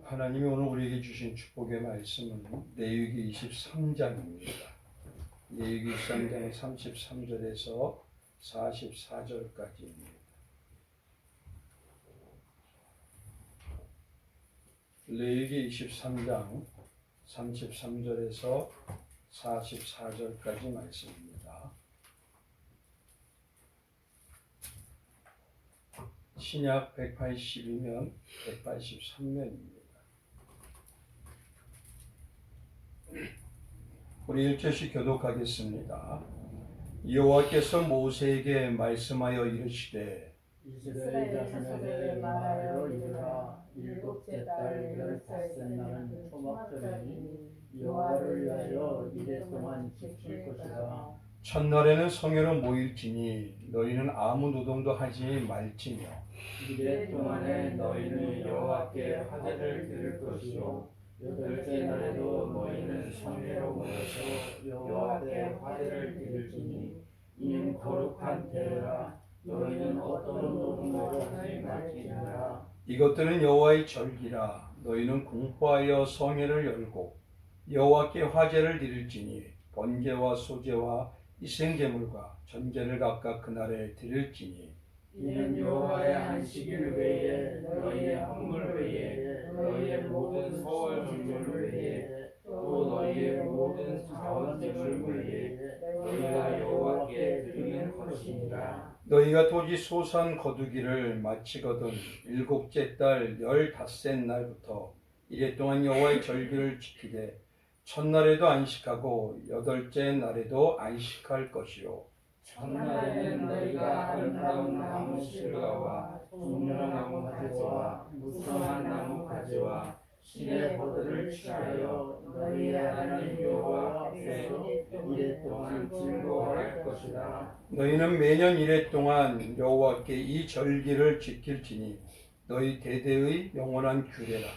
하나님이 오늘 우리에게 주신 축복의 말씀은 레위기 23장입니다. 레위기 23장 33절에서 44절까지입니다. 레위기 23장 33절에서 44절까지 말씀입니다. 신약 182면 183면입니다. 우리 1절씩 교독하겠습니다. 여호와께서 모세에게 말씀하여 이르시되 이스라엘 자손에게 말하여 이르라. 일곱째 달 15째 날은 초막절이니 여호와를 위하여 이래 동안 지킬 것이라. 첫날에는 성회로 모일지니 너희는 아무 노동도 하지 말지며 이래 동안에 너희는 여호와께 화제를 드릴 것이요 여덟째 날에도 너희는 성회로 모여서 여호와께 화제를 드릴지니 이는 거룩한 때라. 너희는 어떤 노동도 하지 말지니라. 이것들은 여호와의 절기라. 너희는 공포하여 성회를 열고 여호와께 화제를 드릴지니 번제와 소제와 희생제물과 전제를 각각 그날에 드릴지니 이는 여호와의 안식일 외에 너희의 헌물 외에 너희의 모든 소월 제물 외에 또 너희의 모든 자원 제물 외에 너희가 여호와께 드리는 것이니라. 너희가 토지 소산 거두기를 마치거든 일곱째 달 15셋 날부터 이래 동안 여호와의 절기를 지키되 첫날에도 안식하고 여덟째 날에도 안식할 것이요 첫날에는 너희가 아름다운 나무 실과와 종려나무 가지와 무성한 나무 가지와 신의 포도를 취하여 너희의 하나님 여호와 앞에서 이래 동안 즐거워할 것이다. 너희는 매년 이래 동안 여호와께 이 절기를 지킬지니 너희 대대의 영원한 규례라.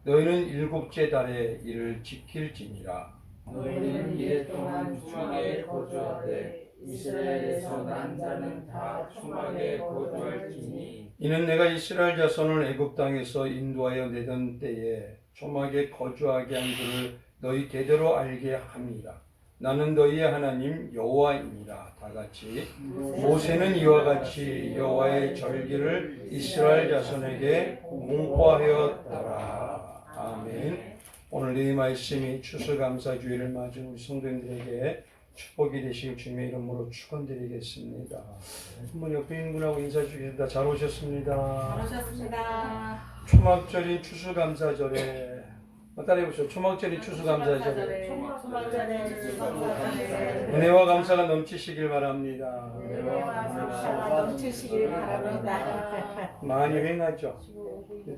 너희는 일곱째 달에 이를 지킬지니라. 너희는 이래 동안 초막에 거주하되 이스라엘에서 난 자는 다 초막에 거주할지니 이는 내가 이스라엘 자손을 애굽 땅에서 인도하여 내던 때에 초막에 거주하게 한 줄을 너희 대대로 알게 함이라. 나는 너희의 하나님 여호와이니라. 다 같이 모세는 이와 같이 여호와의 절기를 이스라엘 자손에게 공포하였더라. 아멘. 오늘 이 말씀이 추수감사주일을 맞은 우리 성도님들에게 축복이 되시길 주님의 이름으로 축원드리겠습니다. 한번 옆에 있는 분하고 인사 주겠습니다. 잘 오셨습니다. 잘 오셨습니다. 초막절인 추수감사절에 따라해보시죠. 초막절인 추수감사절에 은혜와 감사가 넘치시길 바랍니다. 은혜와 감사가 넘치시길 바랍니다. 많이 횡하죠.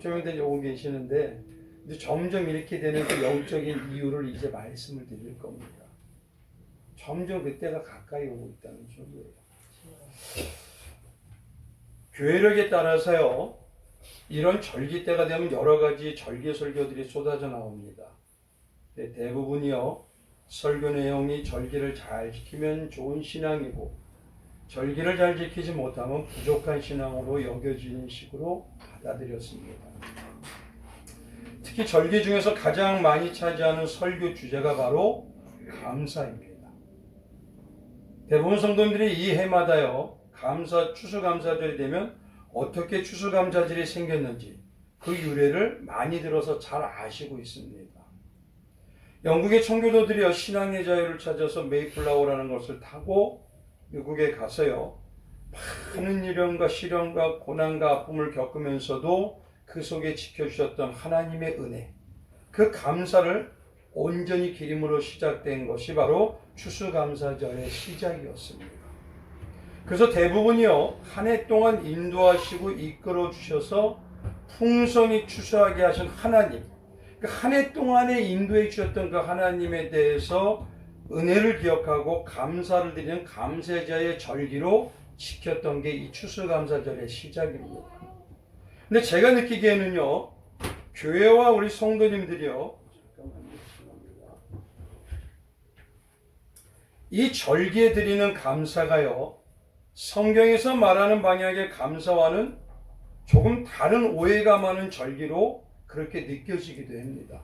조용들 오고 계시는데 이제 점점 이렇게 되는 그 영적인 이유를 이제 말씀을 드릴 겁니다. 점점 그때가 가까이 오고 있다는 소리예요. 교회력에 따라서요, 이런 절기 때가 되면 여러 가지 절기 설교들이 쏟아져 나옵니다. 대부분이요, 설교 내용이 절기를 잘 지키면 좋은 신앙이고 절기를 잘 지키지 못하면 부족한 신앙으로 여겨지는 식으로 받아들였습니다. 특히 절기 중에서 가장 많이 차지하는 설교 주제가 바로 감사입니다. 대부분 성도님들이 이 해마다요, 추수감사절이 되면 어떻게 추수감사절이 생겼는지 그 유래를 많이 들어서 잘 아시고 있습니다. 영국의 청교도들이요, 신앙의 자유를 찾아서 메이플라워라는 것을 타고 미국에 가서요, 많은 일련과 시련과 고난과 아픔을 겪으면서도 그 속에 지켜주셨던 하나님의 은혜, 그 감사를 온전히 기림으로 시작된 것이 바로 추수감사절의 시작이었습니다. 그래서 대부분이요, 한 해 동안 인도하시고 이끌어 주셔서 풍성히 추수하게 하신 하나님, 그 한 해 동안에 인도해 주셨던 그 하나님에 대해서 은혜를 기억하고 감사를 드리는 감사제의 절기로 지켰던 게 이 추수감사절의 시작입니다. 근데 제가 느끼기에는요, 교회와 우리 성도님들이요, 이 절기에 드리는 감사가요, 성경에서 말하는 방향의 감사와는 조금 다른 오해가 많은 절기로 그렇게 느껴지기도 합니다.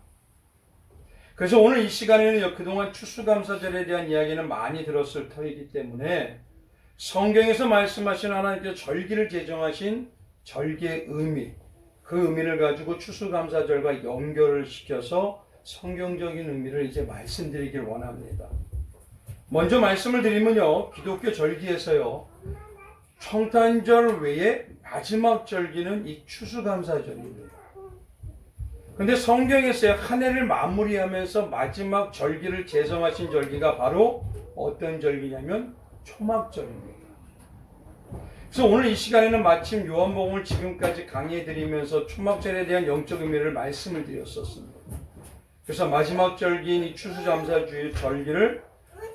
그래서 오늘 이 시간에는 그동안 추수감사절에 대한 이야기는 많이 들었을 터이기 때문에 성경에서 말씀하신 하나님께서 절기를 제정하신 절기의 의미, 그 의미를 가지고 추수감사절과 연결을 시켜서 성경적인 의미를 이제 말씀드리길 원합니다. 먼저 말씀을 드리면요, 기독교 절기에서요, 청탄절 외에 마지막 절기는 이 추수감사절입니다. 근데 성경에서 한 해를 마무리하면서 마지막 절기를 제정하신 절기가 바로 어떤 절기냐면 초막절입니다. 그래서 오늘 이 시간에는 마침 요한복음을 지금까지 강의해 드리면서 초막절에 대한 영적 의미를 말씀을 드렸었습니다. 그래서 마지막 절기인 이 추수감사주의 절기를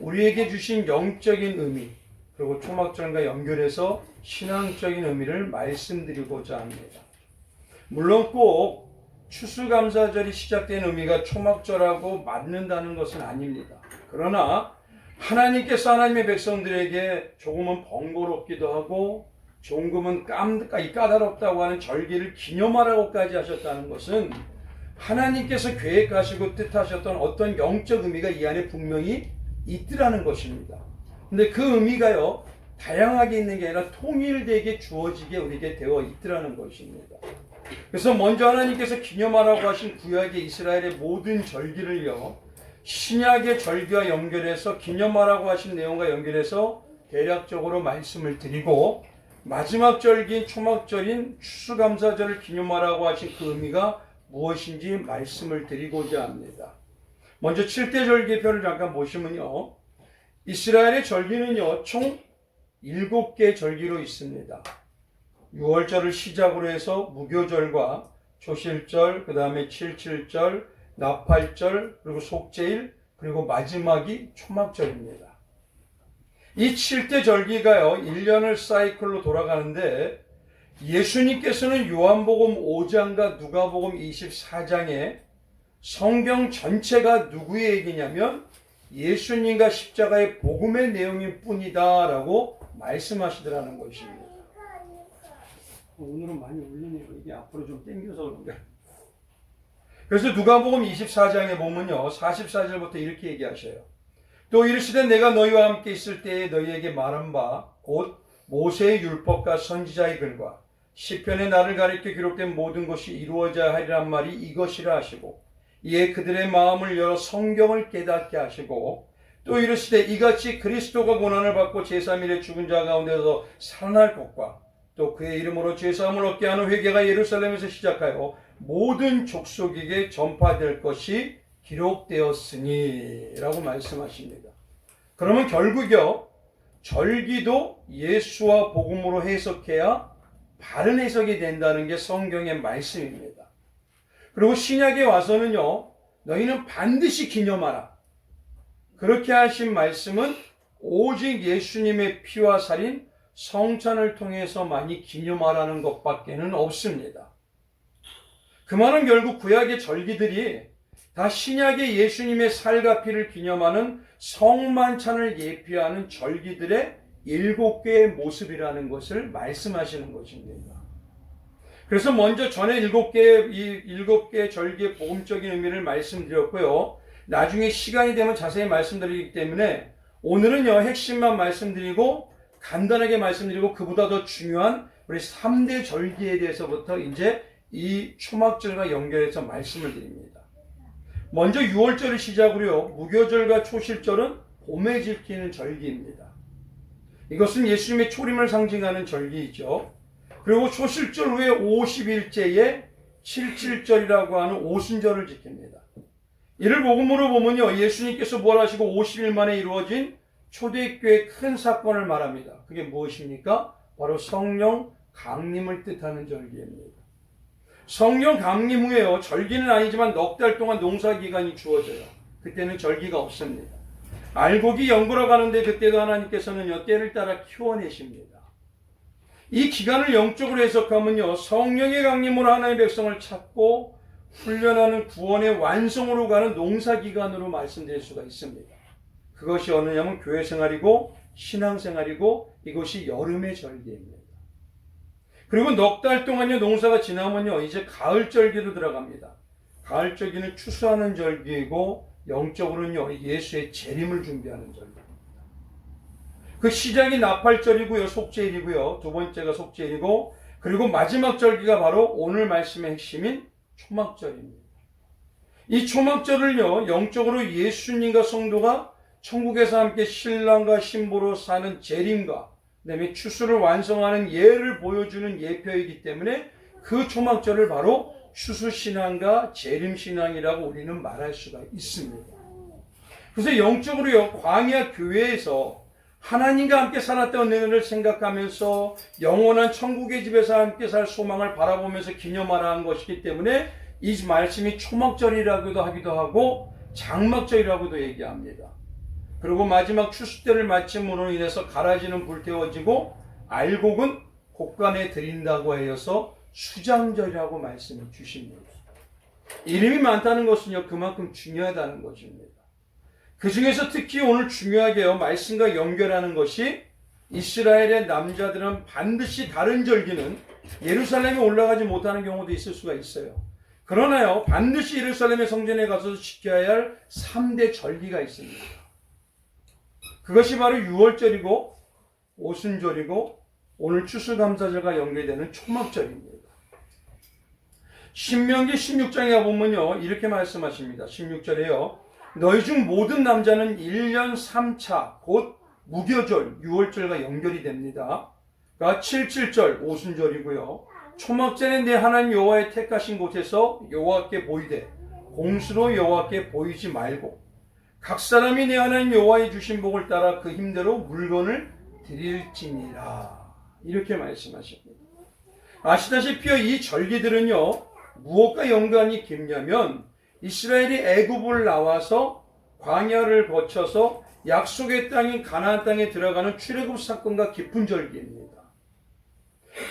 우리에게 주신 영적인 의미, 그리고 초막절과 연결해서 신앙적인 의미를 말씀드리고자 합니다. 물론 꼭 추수감사절이 시작된 의미가 초막절하고 맞는다는 것은 아닙니다. 그러나 하나님께서 하나님의 백성들에게 조금은 번거롭기도 하고 조금은 까다롭다고 하는 절기를 기념하라고까지 하셨다는 것은 하나님께서 계획하시고 뜻하셨던 어떤 영적 의미가 이 안에 분명히 있더라는 것입니다. 근데 그 의미가요, 다양하게 있는 게 아니라 통일되게 주어지게 우리에게 되어 있더라는 것입니다. 그래서 먼저 하나님께서 기념하라고 하신 구약의 이스라엘의 모든 절기를요, 신약의 절기와 연결해서 기념하라고 하신 내용과 연결해서 대략적으로 말씀을 드리고, 마지막 절기인 초막절인 추수감사절을 기념하라고 하신 그 의미가 무엇인지 말씀을 드리고자 합니다. 먼저 7대 절기표를 잠깐 보시면요, 이스라엘의 절기는요, 총 7개 절기로 있습니다. 6월절을 시작으로 해서 무교절과 초실절, 그 다음에 77절, 나팔절, 그리고 속죄일, 그리고 마지막이 초막절입니다. 이 7대 절기가요, 1년을 사이클로 돌아가는데 예수님께서는 요한복음 5장과 누가복음 24장에 성경 전체가 누구의 얘기냐면 예수님과 십자가의 복음의 내용일 뿐이다 라고 말씀하시더라는 것입니다. 오늘은 많이 울리네요. 이게 앞으로 좀 당겨서 그런가. 그래서 누가복음 24장에 보면요, 44절부터 이렇게 얘기하셔요. 또 이르시되 내가 너희와 함께 있을 때에 너희에게 말한 바 곧 모세의 율법과 선지자의 글과 시편에 나를 가리켜 기록된 모든 것이 이루어져야 하리란 말이 이것이라 하시고, 이에 그들의 마음을 열어 성경을 깨닫게 하시고, 또 이르시되 이같이 그리스도가 고난을 받고 제3일에 죽은 자 가운데서 살아날 것과 또 그의 이름으로 죄사함을 얻게 하는 회개가 예루살렘에서 시작하여 모든 족속에게 전파될 것이 기록되었으니 라고 말씀하십니다. 그러면 결국요, 절기도 예수와 복음으로 해석해야 바른 해석이 된다는 게 성경의 말씀입니다. 그리고 신약에 와서는요, 너희는 반드시 기념하라. 그렇게 하신 말씀은 오직 예수님의 피와 살인 성찬을 통해서만이 기념하라는 것밖에는 없습니다. 그 말은 결국 구약의 절기들이 다 신약의 예수님의 살과 피를 기념하는 성만찬을 예표하는 절기들의 7개의 모습이라는 것을 말씀하시는 것입니다. 그래서 먼저 전에 7개의 절기의 복음적인 의미를 말씀드렸고요. 나중에 시간이 되면 자세히 말씀드리기 때문에 오늘은요, 핵심만 말씀드리고 간단하게 말씀드리고 그보다 더 중요한 우리 3대 절기에 대해서부터 이제 이 초막절과 연결해서 말씀을 드립니다. 먼저 6월절을 시작으로요, 무교절과 초실절은 봄에 지키는 절기입니다. 이것은 예수님의 초림을 상징하는 절기이죠. 그리고 초실절 후에 50일째에 77절이라고 하는 오순절을 지킵니다. 이를 복음으로 보면요, 예수님께서 부활하시고 50일 만에 이루어진 초대교회의 큰 사건을 말합니다. 그게 무엇입니까? 바로 성령 강림을 뜻하는 절기입니다. 성령 강림 후에요, 절기는 아니지만 넉 달 동안 농사기간이 주어져요. 그때는 절기가 없습니다. 알곡이 연구러 가는데 그때도 하나님께서는요, 때를 따라 키워내십니다. 이 기간을 영적으로 해석하면요, 성령의 강림으로 하나님의 백성을 찾고 훈련하는 구원의 완성으로 가는 농사기간으로 말씀드릴 수가 있습니다. 그것이 어느냐면 교회생활이고 신앙생활이고 이것이 여름의 절기입니다. 그리고 넉 달 동안요 농사가 지나면요 이제 가을 절기로 들어갑니다. 가을 절기는 추수하는 절기이고 영적으로는요 예수의 재림을 준비하는 절기입니다. 그 시작이 나팔절이고요 속죄일이고요 두 번째가 속죄일이고 그리고 마지막 절기가 바로 오늘 말씀의 핵심인 초막절입니다. 이 초막절을요 영적으로 예수님과 성도가 천국에서 함께 신랑과 신부로 사는 재림과 그다음에 추수를 완성하는 예를 보여주는 예표이기 때문에 그 초막절을 바로 추수신앙과 재림신앙이라고 우리는 말할 수가 있습니다. 그래서 영적으로요 광야 교회에서 하나님과 함께 살았던 은혜를 생각하면서 영원한 천국의 집에서 함께 살 소망을 바라보면서 기념하라 한 것이기 때문에 이 말씀이 초막절이라고도 하기도 하고 장막절이라고도 얘기합니다. 그리고 마지막 추수 때를 마침으로 인해서 가라지는 불태워지고 알곡은 곡간에 드린다고 하여서 수장절이라고 말씀해 주십니다. 이름이 많다는 것은요 그만큼 중요하다는 것입니다. 그 중에서 특히 오늘 중요하게요 말씀과 연결하는 것이 이스라엘의 남자들은 반드시 다른 절기는 예루살렘에 올라가지 못하는 경우도 있을 수가 있어요. 그러나요 반드시 예루살렘의 성전에 가서 지켜야 할 3대 절기가 있습니다. 그것이 바로 유월절이고 오순절이고 오늘 추수감사절과 연계되는 초막절입니다. 신명기 16장에 가보면요 이렇게 말씀하십니다. 16절에요 너희 중 모든 남자는 1년 3차 곧 무교절 유월절과 연결이 됩니다. 그러니까 77절 오순절이고요. 초막절에 내 하나님 여호와의 택하신 곳에서 여호와께 보이되 공수로 여호와께 보이지 말고 각 사람이 내 하나님 여호와의 주신 복을 따라 그 힘대로 물건을 드릴지니라 이렇게 말씀하십니다. 아시다시피 이 절기들은요 무엇과 연관이 깊냐면 이스라엘이 애굽을 나와서 광야를 거쳐서 약속의 땅인 가나안 땅에 들어가는 출애굽 사건과 깊은 절기입니다.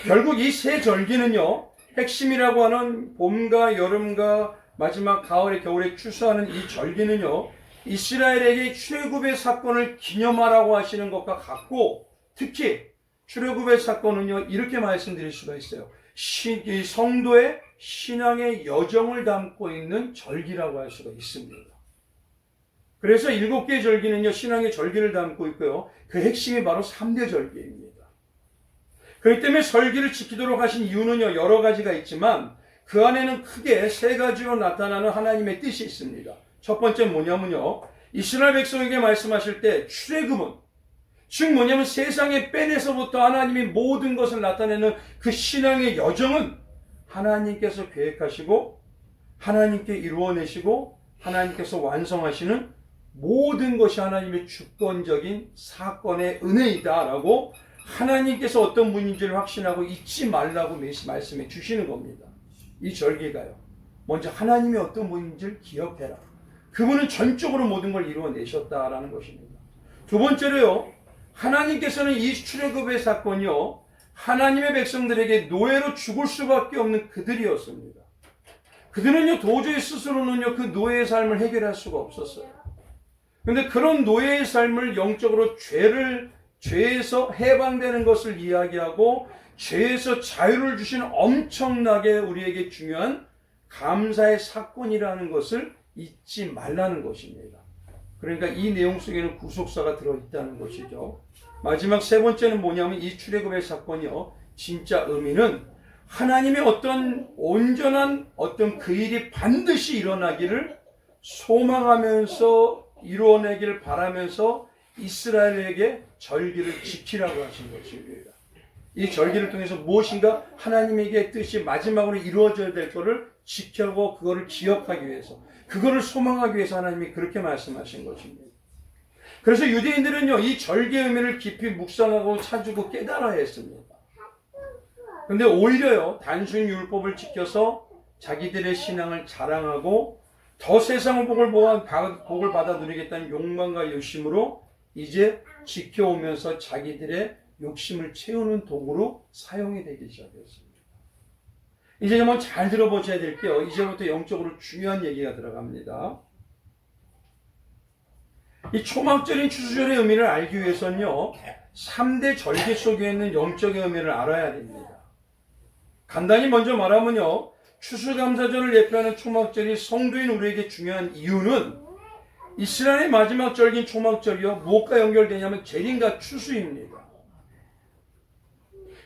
결국 이 세 절기는요 핵심이라고 하는 봄과 여름과 마지막 가을에 겨울에 추수하는 이 절기는요 이스라엘에게 출애굽의 사건을 기념하라고 하시는 것과 같고 특히 출애굽의 사건은요 이렇게 말씀드릴 수가 있어요. 이 성도의 신앙의 여정을 담고 있는 절기라고 할 수가 있습니다. 그래서 7개의 절기는요 신앙의 절기를 담고 있고요 그 핵심이 바로 3대 절기입니다. 그렇기 때문에 절기를 지키도록 하신 이유는요 여러 가지가 있지만 그 안에는 크게 3가지로 나타나는 하나님의 뜻이 있습니다. 첫 번째는 뭐냐면요 이스라엘 백성에게 말씀하실 때 출애굽은 즉 뭐냐면 세상의 뺀에서부터 하나님이 모든 것을 나타내는 그 신앙의 여정은 하나님께서 계획하시고 하나님께 이루어내시고 하나님께서 완성하시는 모든 것이 하나님의 주권적인 사건의 은혜이다라고 하나님께서 어떤 분인지를 확신하고 잊지 말라고 말씀해 주시는 겁니다. 이 절기가요 먼저 하나님이 어떤 분인지를 기억해라. 그분은 전적으로 모든 걸 이루어내셨다라는 것입니다. 두 번째로요 하나님께서는 이 출애굽의 사건이요 하나님의 백성들에게 노예로 죽을 수밖에 없는 그들이었습니다. 그들은요 도저히 스스로는요 그 노예의 삶을 해결할 수가 없었어요. 그런데 그런 노예의 삶을 영적으로 죄에서 해방되는 것을 이야기하고 죄에서 자유를 주시는 엄청나게 우리에게 중요한 감사의 사건이라는 것을 잊지 말라는 것입니다. 그러니까 이 내용 속에는 구속사가 들어있다는 것이죠. 마지막 세 번째는 뭐냐면 이 출애굽의 사건이요 진짜 의미는 하나님의 어떤 온전한 어떤 그 일이 반드시 일어나기를 소망하면서 이루어내기를 바라면서 이스라엘에게 절기를 지키라고 하신 것입니다. 이 절기를 통해서 무엇인가 하나님에게 뜻이 마지막으로 이루어져야 될 것을 지켜고 그거를 기억하기 위해서 그거를 소망하기 위해서 하나님이 그렇게 말씀하신 것입니다. 그래서 유대인들은요 이 절기의 의미를 깊이 묵상하고 찾고 깨달아야 했습니다. 그런데 오히려요 단순히 율법을 지켜서 자기들의 신앙을 자랑하고 더 세상의 복을 받아 누리겠다는 욕망과 욕심으로 이제 지켜오면서 자기들의 욕심을 채우는 도구로 사용이 되기 시작했습니다. 이제 한번 잘 들어보셔야 될게요. 이제부터 영적으로 중요한 얘기가 들어갑니다. 이 초막절인 추수절의 의미를 알기 위해서는요 3대 절기 속에 있는 영적의 의미를 알아야 됩니다. 간단히 먼저 말하면요, 추수감사절을 예표하는 초막절이 성도인 우리에게 중요한 이유는 이스라엘의 마지막 절기인 초막절이요, 무엇과 연결되냐면 재림과 추수입니다.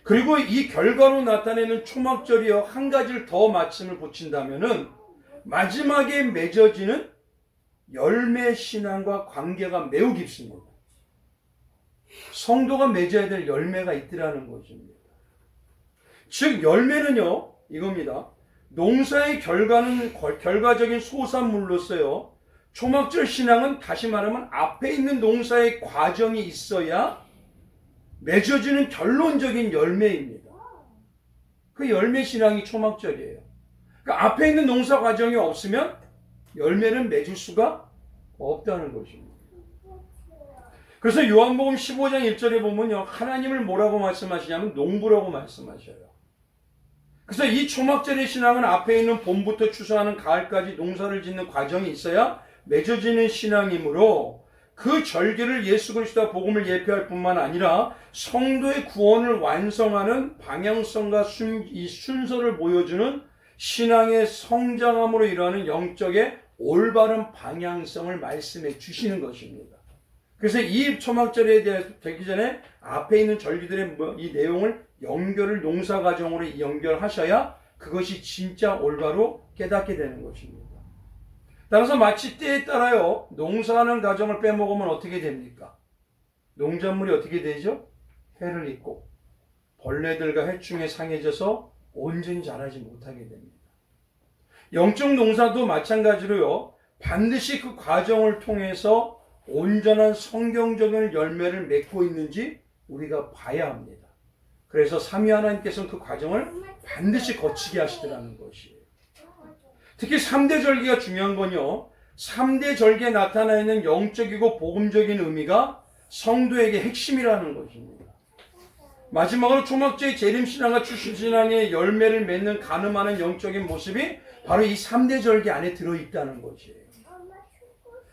그리고 이 결과로 나타내는 초막절이요, 한 가지를 더 마침을 붙인다면은 마지막에 맺어지는 열매 신앙과 관계가 매우 깊습니다. 성도가 맺어야 될 열매가 있더라는 것입니다. 즉 열매는요, 이겁니다. 농사의 결과적인 소산물로서요, 초막절 신앙은 다시 말하면 앞에 있는 농사의 과정이 있어야 맺어지는 결론적인 열매입니다. 그 열매 신앙이 초막절이에요. 그러니까 앞에 있는 농사 과정이 없으면 열매는 맺을 수가 없다는 것입니다. 그래서 요한복음 15장 1절에 보면요, 하나님을 뭐라고 말씀하시냐면 농부라고 말씀하셔요. 그래서 이 초막절의 신앙은 앞에 있는 봄부터 추수하는 가을까지 농사를 짓는 과정이 있어야 맺어지는 신앙이므로 그 절기를 예수 그리스도와 복음을 예표할 뿐만 아니라 성도의 구원을 완성하는 방향성과 이 순서를 보여주는 신앙의 성장함으로 일어나는 영적의 올바른 방향성을 말씀해 주시는 것입니다. 그래서 이 초막절에 대해서 되기 전에 앞에 있는 절기들의 이 내용을 연결을 농사 과정으로 연결하셔야 그것이 진짜 올바로 깨닫게 되는 것입니다. 따라서 마치 때에 따라요, 농사하는 과정을 빼먹으면 어떻게 됩니까? 농작물이 어떻게 되죠? 해를 입고 벌레들과 해충에 상해져서 온전히 자라지 못하게 됩니다. 영적 농사도 마찬가지로요, 반드시 그 과정을 통해서 온전한 성경적인 열매를 맺고 있는지 우리가 봐야 합니다. 그래서 삼위 하나님께서는 그 과정을 반드시 거치게 하시더라는 것이에요. 특히 3대 절기가 중요한 건요, 3대 절기에 나타나 있는 영적이고 복음적인 의미가 성도에게 핵심이라는 것입니다. 마지막으로 초막절의 재림신앙과 추수신앙의 열매를 맺는 가늠하는 영적인 모습이 바로 이 3대 절기 안에 들어있다는 것이에요.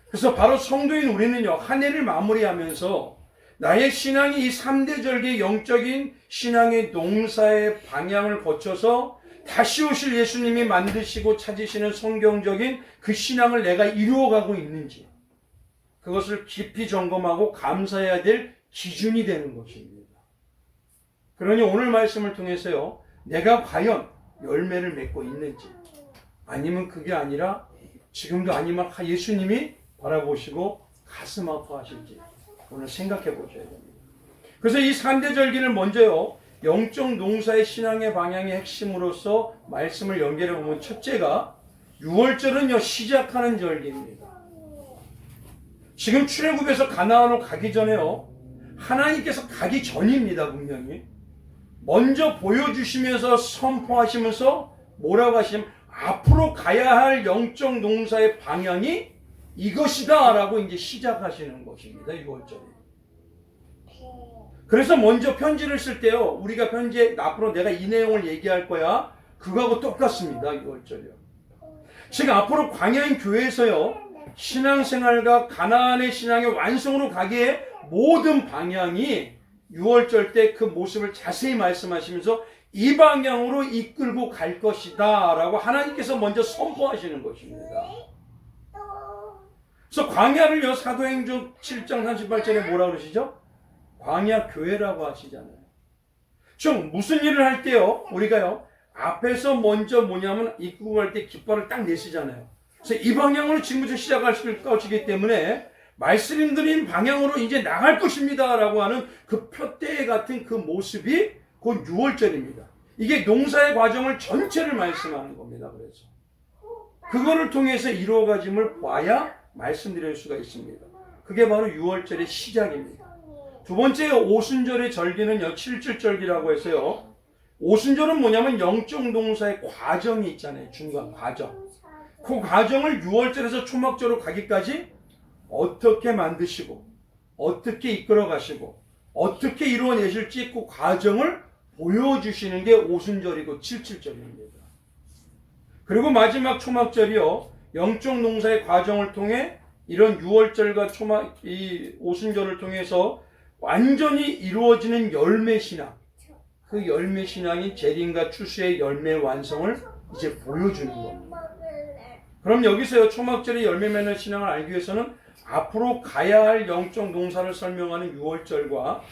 그래서 바로 성도인 우리는요, 한 해를 마무리하면서 나의 신앙이 이 3대 절기의 영적인 신앙의 농사의 방향을 거쳐서 다시 오실 예수님이 만드시고 찾으시는 성경적인 그 신앙을 내가 이루어가고 있는지, 그것을 깊이 점검하고 감사해야 될 기준이 되는 것입니다. 그러니 오늘 말씀을 통해서요, 내가 과연 열매를 맺고 있는지, 아니면 그게 아니라 지금도 아니면 예수님이 바라보시고 가슴 아파하실지 오늘 생각해 보셔야 됩니다. 그래서 이 3대 절기를 먼저요, 영적 농사의 신앙의 방향의 핵심으로서 말씀을 연결해 보면 첫째가 6월절은요, 시작하는 절기입니다. 지금 출애굽에서 가나안으로 가기 전에요, 하나님께서 가기 전입니다. 분명히 먼저 보여주시면서 선포하시면서 뭐라고 하시냐면 앞으로 가야 할 영적 농사의 방향이 이것이다 라고 이제 시작하시는 것입니다. 6월절에. 그래서 먼저 편지를 쓸 때요, 우리가 편지에 앞으로 내가 이 내용을 얘기할 거야, 그거하고 똑같습니다. 6월절이요. 즉 앞으로 광야인 교회에서요, 신앙생활과 가나안의 신앙의 완성으로 가기에 모든 방향이 6월절 때 그 모습을 자세히 말씀하시면서 이 방향으로 이끌고 갈 것이다 라고 하나님께서 먼저 선포하시는 것입니다. 그래서 광야를요, 사도행전 7장 38절에 뭐라 그러시죠? 광야 교회라고 하시잖아요. 즉 무슨 일을 할 때요, 우리가요, 앞에서 먼저 뭐냐면 입구 갈 때 깃발을 딱 내시잖아요. 그래서 이 방향으로 지금부터 시작할 것이기 때문에 말씀드린 방향으로 이제 나갈 것입니다 라고 하는 그 표대 같은 그 모습이 곧 6월절입니다. 이게 농사의 과정을 전체를 말씀하는 겁니다. 그래서 그거를 통해서 이루어가짐을 봐야 말씀드릴 수가 있습니다. 그게 바로 6월절의 시작입니다. 두 번째 오순절의 절기는요, 7절절기라고 해서요, 오순절은 뭐냐면 영적 농사의 과정이 있잖아요. 중간 과정. 그 과정을 6월절에서 초막절로 가기까지 어떻게 만드시고 어떻게 이끌어 가시고 어떻게 이루어내실지 그 과정을 보여주시는 게 오순절이고 7절입니다. 그리고 마지막 초막절이요, 영적 농사의 과정을 통해 이런 6월절과 이 오순절을 통해서 완전히 이루어지는 열매 신앙, 그 그 열매 신앙인 재림과 추수의 열매 완성을 이제 보여주는 겁니다. 그럼 여기서요, 초막절의 열매 맺는 신앙을 알기 위해서는 앞으로 가야 할 영적 농사를 설명하는 유월절과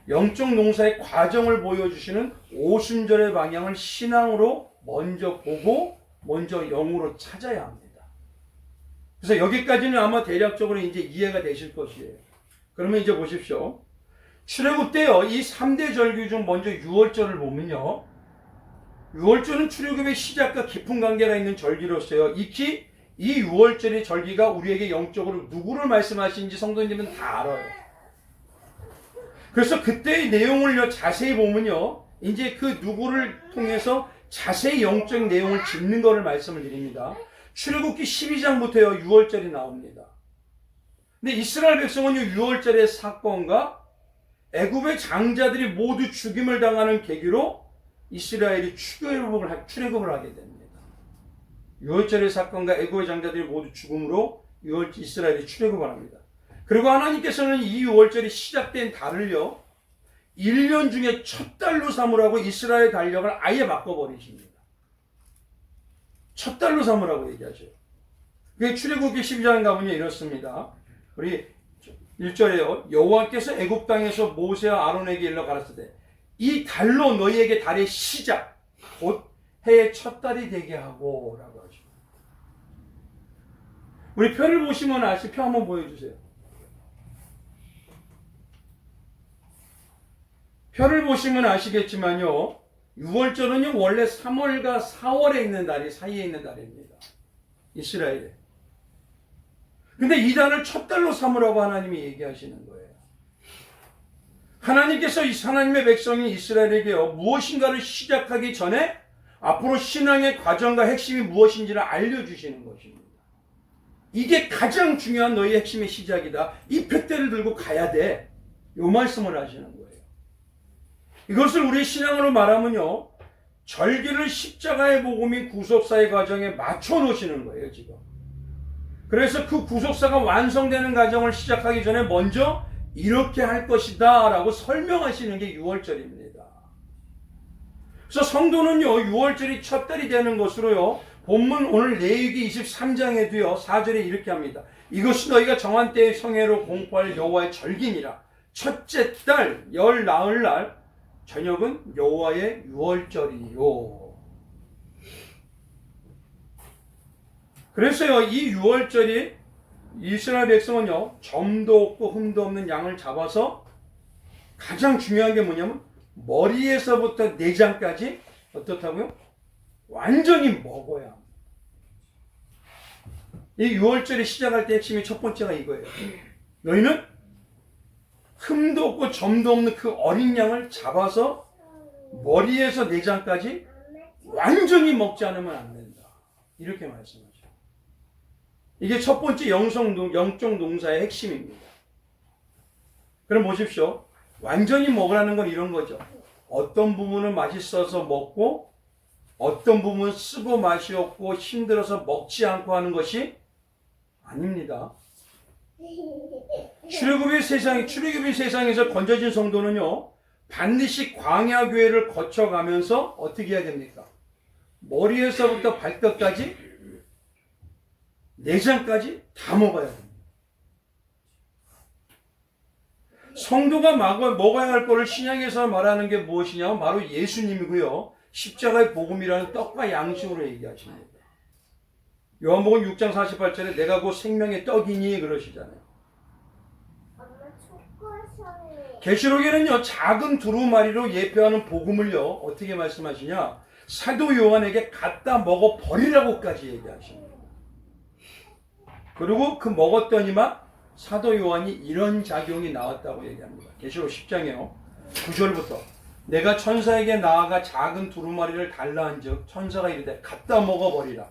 영적 농사의 과정을 보여주시는 오순절의 방향을 신앙으로 먼저 보고 먼저 영으로 찾아야 합니다. 그래서 여기까지는 아마 대략적으로 이제 이해가 되실 것이에요. 그러면 이제 보십시오. 출애굽 때요, 이 3대 절기 중 먼저 유월절을 보면요, 유월절은 출애굽의 시작과 깊은 관계가 있는 절기로서요, 익히 이 유월절의 절기가 우리에게 영적으로 누구를 말씀하시는지 성도님은 다 알아요. 그래서 그때의 내용을 자세히 보면요, 이제 그 누구를 통해서 자세히 영적 내용을 짚는 것을 말씀을 드립니다. 출애굽기 12장부터요, 유월절이 나옵니다. 근데 이스라엘 백성은 유월절의 사건과 애굽의 장자들이 모두 죽임을 당하는 계기로 이스라엘이 출애굽을 하게 됩니다. 유월절의 사건과 애굽의 장자들이 모두 죽음으로 이스라엘이 출애굽을 합니다. 그리고 하나님께서는 이 유월절이 시작된 달을요, 1년 중에 첫 달로 삼으라고 이스라엘 달력을 아예 바꿔버리십니다. 첫 달로 삼으라고 얘기하죠. 그게 출애굽기 12장 가보면 이렇습니다. 우리 1절에요. 여호와께서 애굽 땅에서 모세와 아론에게 일러 가라사대 이 달로 너희에게 달의 시작 곧 해의 첫 달이 되게 하고 라고 하죠. 우리 표를 보시면 표 한번 보여주세요. 표를 보시면 아시겠지만요, 6월절은요 원래 3월과 4월에 있는 달이 사이에 있는 달입니다. 이스라엘에. 근데 이 달을 첫 달로 삼으라고 하나님이 얘기하시는 거예요. 하나님께서 하나님의 백성인 이스라엘에게요, 무엇인가를 시작하기 전에 앞으로 신앙의 과정과 핵심이 무엇인지를 알려주시는 것입니다. 이게 가장 중요한 너희의 핵심의 시작이다. 이 팻대를 들고 가야 돼. 이 말씀을 하시는 거예요. 이것을 우리 신앙으로 말하면요, 절기를 십자가의 복음이 구속사의 과정에 맞춰 놓으시는 거예요, 지금. 그래서 그 구속사가 완성되는 과정을 시작하기 전에 먼저 이렇게 할 것이다 라고 설명하시는 게 유월절입니다. 그래서 성도는요, 유월절이 첫 달이 되는 것으로요, 본문 오늘 레위기 23장에도요 4절에 이렇게 합니다. 이것이 너희가 정한 때의 성회로 공포할 여호와의 절기니라. 첫째 달 열 나흘날 저녁은 여호와의 유월절이요. 그래서요, 이 유월절이 이스라엘 백성은요, 점도 없고 흠도 없는 양을 잡아서 가장 중요한 게 뭐냐면 머리에서부터 내장까지 어떻다고요? 완전히 먹어야 합니다. 이 유월절이 시작할 때 핵심이 첫 번째가 이거예요. 너희는 흠도 없고 점도 없는 그 어린 양을 잡아서 머리에서 내장까지 완전히 먹지 않으면 안 된다. 이렇게 말씀하죠. 이게 첫 번째 영적 농사의 핵심입니다. 그럼 보십시오. 완전히 먹으라는 건 이런 거죠. 어떤 부분은 맛있어서 먹고 어떤 부분은 쓰고 맛이 없고 힘들어서 먹지 않고 하는 것이 아닙니다. 출애굽의 세상에서 건져진 성도는요, 반드시 광야교회를 거쳐가면서 어떻게 해야 됩니까? 머리에서부터 발끝까지 내장까지 다 먹어야 됩니다. 성도가 먹어야 할 것을 신약에서 말하는 게 무엇이냐면 바로 예수님이고요, 십자가의 복음이라는 떡과 양식으로 얘기하십니다. 요한복음 6장 48절에 내가 곧 생명의 떡이니 그러시잖아요. 계시록에는요, 작은 두루마리로 예표하는 복음을요 어떻게 말씀하시냐, 사도 요한에게 갖다 먹어 버리라고까지 얘기하십니다. 그리고 그 먹었더니만 사도 요한이 이런 작용이 나왔다고 얘기합니다. 계시록 10장에요 9절부터 내가 천사에게 나아가 작은 두루마리를 달라 한즉 천사가 이르되 갖다 먹어버리라.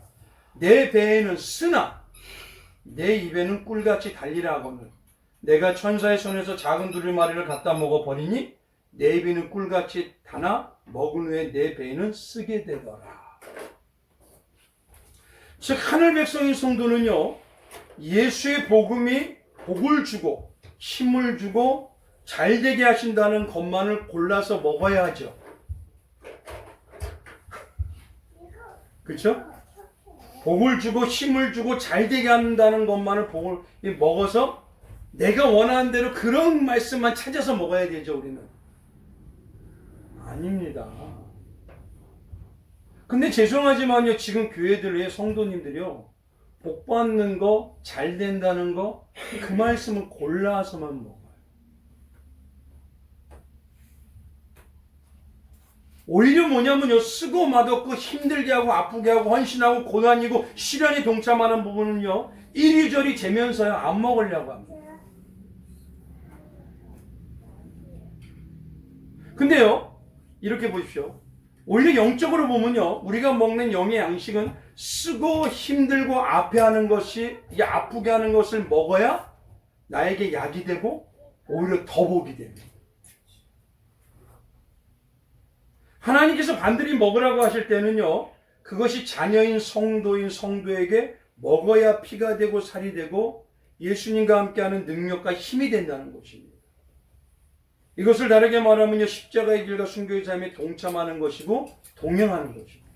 내 배에는 쓰나 내 입에는 꿀같이 달리라 하거늘 내가 천사의 손에서 작은 두루마리를 갖다 먹어버리니 내 입에는 꿀같이 다나 먹은 후에 내 배에는 쓰게 되더라. 즉 하늘 백성인 성도는요, 예수의 복음이 복을 주고 힘을 주고 잘되게 하신다는 것만을 골라서 먹어야 하죠. 그렇죠? 복을 주고 힘을 주고 잘 되게 한다는 것만을 복을 먹어서 내가 원하는 대로 그런 말씀만 찾아서 먹어야 되죠, 우리는. 아닙니다. 근데 죄송하지만요, 지금 교회들의 성도님들이요, 복 받는 거, 잘 된다는 거, 그 말씀은 골라서만 먹어요. 오히려 뭐냐면요, 쓰고 맛없고 힘들게 하고 아프게 하고 헌신하고 고난이고 시련이 동참하는 부분은요, 이리저리 재면서요, 안 먹으려고 합니다. 근데요, 이렇게 보십시오. 오히려 영적으로 보면요, 우리가 먹는 영의 양식은 쓰고 힘들고 아파하는 것이, 이 아프게 하는 것을 먹어야 나에게 약이 되고 오히려 더 복이 됩니다. 하나님께서 반드시 먹으라고 하실 때는요, 그것이 자녀인 성도인 성도에게 먹어야 피가 되고 살이 되고 예수님과 함께하는 능력과 힘이 된다는 것입니다. 이것을 다르게 말하면요, 십자가의 길과 순교의 삶에 동참하는 것이고 동행하는 것입니다.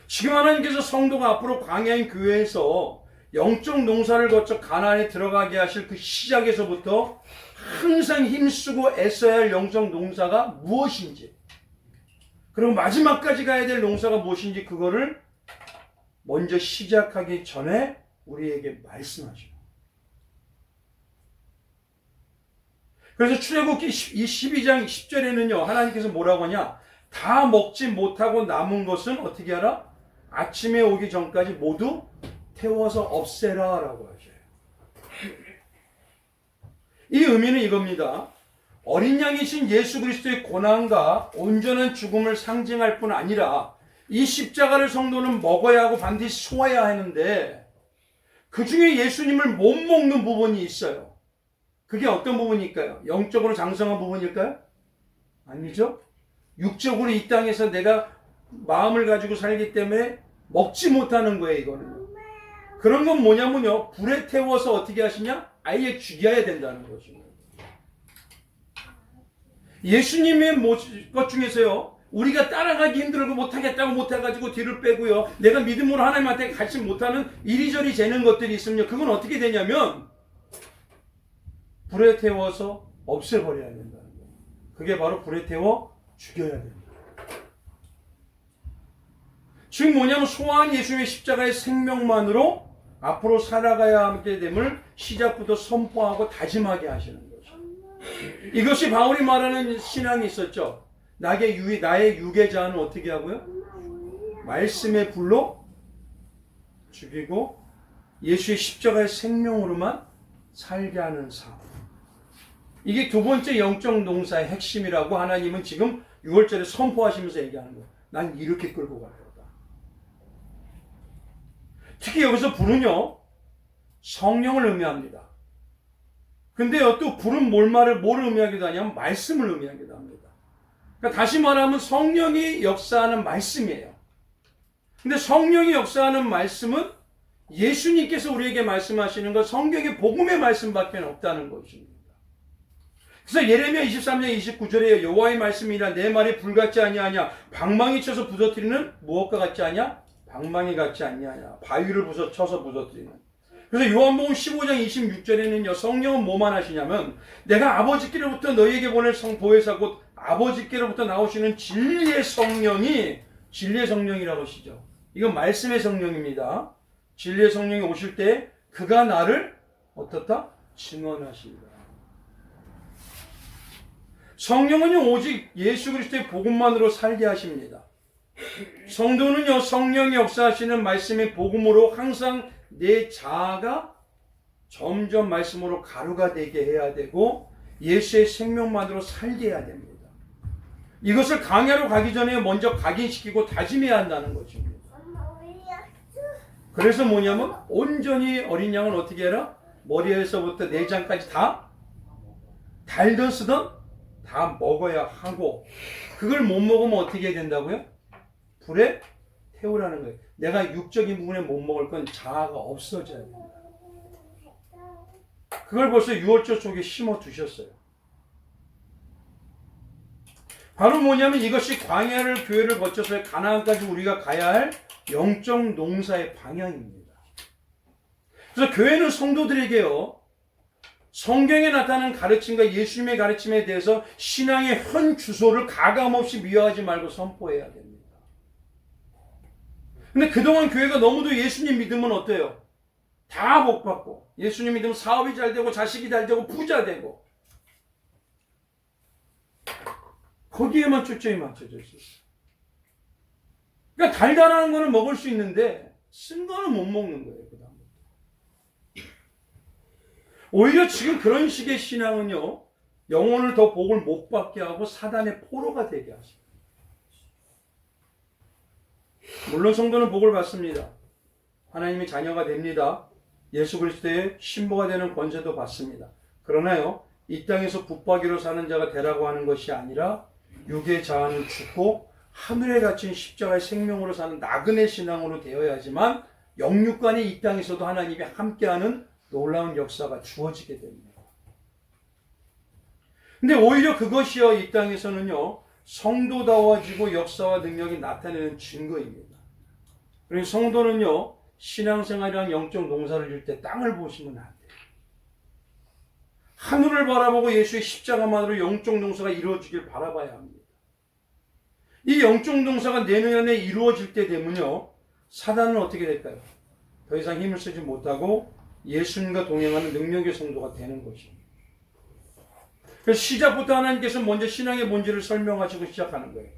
지금 하나님께서 성도가 앞으로 광야인 교회에서 영적 농사를 거쳐 가나안에 들어가게 하실 그 시작에서부터 항상 힘쓰고 애써야 할 영적 농사가 무엇인지, 그리고 마지막까지 가야 될 농사가 무엇인지, 그거를 먼저 시작하기 전에 우리에게 말씀하시고, 그래서 출애굽기 12장 10절에는요, 하나님께서 뭐라고 하냐, 다 먹지 못하고 남은 것은 어떻게 하라? 아침에 오기 전까지 모두 태워서 없애라 라고 하셔요. 이 의미는 이겁니다. 어린 양이신 예수 그리스도의 고난과 온전한 죽음을 상징할 뿐 아니라 이 십자가를 성도는 먹어야 하고 반드시 소화해야 하는데, 그 중에 예수님을 못 먹는 부분이 있어요. 그게 어떤 부분일까요? 영적으로 장성한 부분일까요? 아니죠. 육적으로 이 땅에서 내가 마음을 가지고 살기 때문에 먹지 못하는 거예요, 이거는. 그런 건 뭐냐면요, 불에 태워서 어떻게 하시냐? 아예 죽여야 된다는 것입니다. 예수님의 것 중에서요, 우리가 따라가기 힘들고 못하겠다고 못해가지고 뒤를 빼고요, 내가 믿음으로 하나님한테 같이 못하는 이리저리 재는 것들이 있으면요, 그건 어떻게 되냐면 불에 태워서 없애버려야 된다는 거예요. 그게 바로 불에 태워 죽여야 됩니다. 즉 뭐냐면 소화한 예수님의 십자가의 생명만으로 앞으로 살아가야 하게 됨을 시작부터 선포하고 다짐하게 하시는 거죠. 이것이 바울이 말하는 신앙이 있었죠. 나의 유괴자는 어떻게 하고요? 말씀의 불로 죽이고 예수의 십자가의 생명으로만 살게 하는 삶. 이게 두 번째 영적 농사의 핵심이라고 하나님은 지금 6월절에 선포하시면서 얘기하는 거예요. 난 이렇게 끌고 갈 거다. 특히 여기서 불은요, 성령을 의미합니다. 근데요, 또 불은 뭘 의미하기도 하냐면 말씀을 의미하기도 합니다. 그러니까 다시 말하면 성령이 역사하는 말씀이에요. 근데 성령이 역사하는 말씀은 예수님께서 우리에게 말씀하시는 것, 성경의 복음의 말씀밖에 없다는 것입니다. 그래서 예레미야 23장 29절에 여호와의 말씀이라 내 말이 불같지 아니하냐, 방망이 쳐서 부서뜨리는 무엇과 같지 않냐? 방망이 같지 않냐냐, 바위를 쳐서 부서뜨리는. 그래서 요한복음 15장 26절에는요, 성령은 뭐만 하시냐면 내가 아버지께로부터 너희에게 보낼 보혜사 곧 아버지께로부터 나오시는 진리의 성령이라고 하시죠. 이건 말씀의 성령입니다. 진리의 성령이 오실 때 그가 나를 어떻다? 증언하시리라. 성령은요, 오직 예수 그리스도의 복음만으로 살게 하십니다. 성도는요, 성령이 역사하시는 말씀의 복음으로 항상 내 자아가 점점 말씀으로 가루가 되게 해야 되고 예수의 생명만으로 살게 해야 됩니다. 이것을 강야로 가기 전에 먼저 각인시키고 다짐해야 한다는 것입니다. 그래서 뭐냐면 온전히 어린 양은 어떻게 해라? 머리에서부터 내장까지 다 달던 쓰던 다 먹어야 하고, 그걸 못 먹으면 어떻게 해야 된다고요? 불에 태우라는 거예요. 내가 육적인 부분에 못 먹을 건 자아가 없어져야 됩니다. 그걸 벌써 6월절 속에 심어 두셨어요. 바로 뭐냐면 이것이 광야를 교회를 거쳐서 가나안까지 우리가 가야 할 영적 농사의 방향입니다. 그래서 교회는 성도들에게요, 성경에 나타나는 가르침과 예수님의 가르침에 대해서 신앙의 현 주소를 가감없이 미워하지 말고 선포해야 됩니다. 근데 그동안 교회가 너무도 예수님 믿으면 어때요? 다 복받고, 예수님 믿으면 사업이 잘 되고 자식이 잘 되고 부자 되고, 거기에만 초점이 맞춰져 있어요. 그러니까 달달한 거는 먹을 수 있는데 쓴 거는 못 먹는 거예요. 그다음부터. 오히려 지금 그런 식의 신앙은요, 영혼을 더 복을 못 받게 하고 사단의 포로가 되게 하십니다. 물론 성도는 복을 받습니다. 하나님의 자녀가 됩니다. 예수 그리스도의 신부가 되는 권세도 받습니다. 그러나요, 이 땅에서 붙박이로 사는 자가 되라고 하는 것이 아니라 육의 자아는 죽고 하늘에 갇힌 십자가의 생명으로 사는 나그네 신앙으로 되어야지만 영육간이 이 땅에서도 하나님이 함께하는 놀라운 역사가 주어지게 됩니다. 근데 오히려 그것이요, 이 땅에서는요, 성도다워지고 역사와 능력이 나타내는 증거입니다. 그래서 성도는요, 신앙생활이랑 영적 농사를 질 때 땅을 보시면 안 돼요. 하늘을 바라보고 예수의 십자가만으로 영적 농사가 이루어지길 바라봐야 합니다. 이 영적 농사가 내 눈 안에 이루어질 때 되면요, 사단은 어떻게 될까요? 더 이상 힘을 쓰지 못하고 예수님과 동행하는 능력의 성도가 되는 것입니다. 그래서 시작부터 하나님께서 먼저 신앙의 본질을 설명하시고 시작하는 거예요.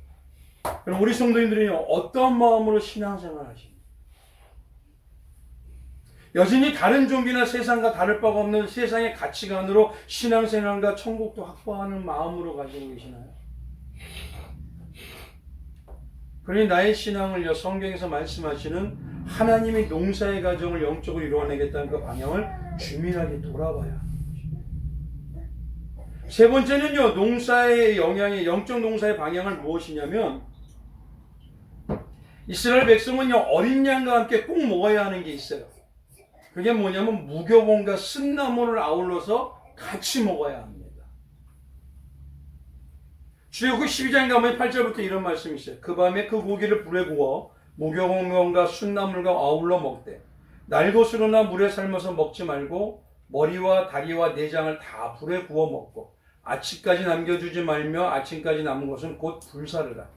그럼 우리 성도님들은요, 어떤 마음으로 신앙생활 하십니까? 여전히 다른 종교나 세상과 다를 바가 없는 세상의 가치관으로 신앙생활과 천국도 확보하는 마음으로 가지고 계시나요? 그러니 나의 신앙을요, 성경에서 말씀하시는 하나님의 농사의 과정을 영적으로 이루어내겠다는 그 방향을 주민하게 돌아봐야 합니다. 세 번째는요, 농사의 영향의 영적 농사의 방향을 무엇이냐면, 이스라엘 백성은요, 어린 양과 함께 꼭 먹어야 하는 게 있어요. 그게 뭐냐면 무교봉과 쓴나물을 아울러서 같이 먹어야 합니다. 출애굽기 12장 가면 8절부터 이런 말씀이 있어요. 그 밤에 그 고기를 불에 구워 무교봉과 순나물과 아울러 먹되 날것으로나 물에 삶아서 먹지 말고 머리와 다리와 내장을 다 불에 구워 먹고 아침까지 남겨두지 말며 아침까지 남은 것은 곧 불사르라.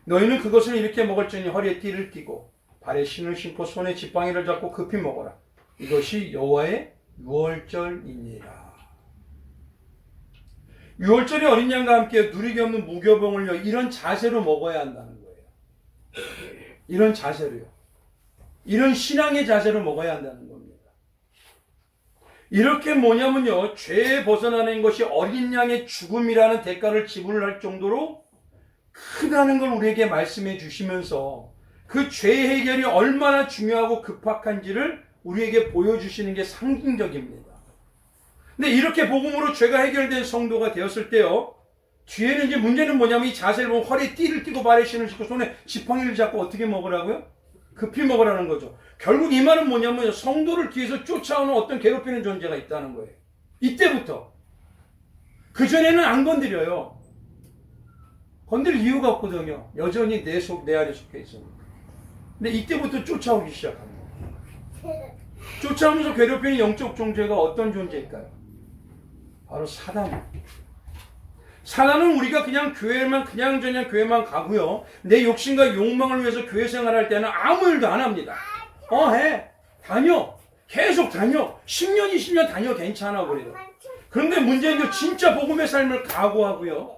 너희는 그것을 이렇게 먹을지니 허리에 띠를 띠고 발에 신을 신고 손에 지팡이를 잡고 급히 먹어라. 이것이 여호와의 유월절이니라. 유월절에 어린 양과 함께 누리기 없는 무교봉을요, 이런 자세로 먹어야 한다는 거예요. 이런 자세로요. 이런 신앙의 자세로 먹어야 한다는 겁니다. 이렇게 뭐냐면요, 죄에 벗어나는 것이 어린 양의 죽음이라는 대가를 지불할 정도로 크다는 걸 우리에게 말씀해 주시면서 그 죄 해결이 얼마나 중요하고 급박한지를 우리에게 보여주시는 게 상징적입니다. 근데 이렇게 복음으로 죄가 해결된 성도가 되었을 때요, 뒤에는 이제 문제는 뭐냐면 이 자세를 보면 허리에 띠를 띠고 발에 신을 신고 손에 지팡이를 잡고 어떻게 먹으라고요? 급히 먹으라는 거죠. 결국 이 말은 뭐냐면 성도를 뒤에서 쫓아오는 어떤 괴롭히는 존재가 있다는 거예요. 이때부터. 그전에는 안 건드려요. 건드릴 이유가 없거든요. 여전히 내 안에 속해 있습니다. 근데 이때부터 쫓아오기 시작합니다. 쫓아오면서 괴롭히는 영적 존재가 어떤 존재일까요? 바로 사단입니다. 사단은 우리가 그냥 교회만 그냥저냥 교회만 가고요, 내 욕심과 욕망을 위해서 교회 생활할 때는 아무 일도 안 합니다. 해 다녀 계속 다녀 10년 20년 다녀 괜찮아 그래요. 그런데 문제는 진짜 복음의 삶을 각오하고요,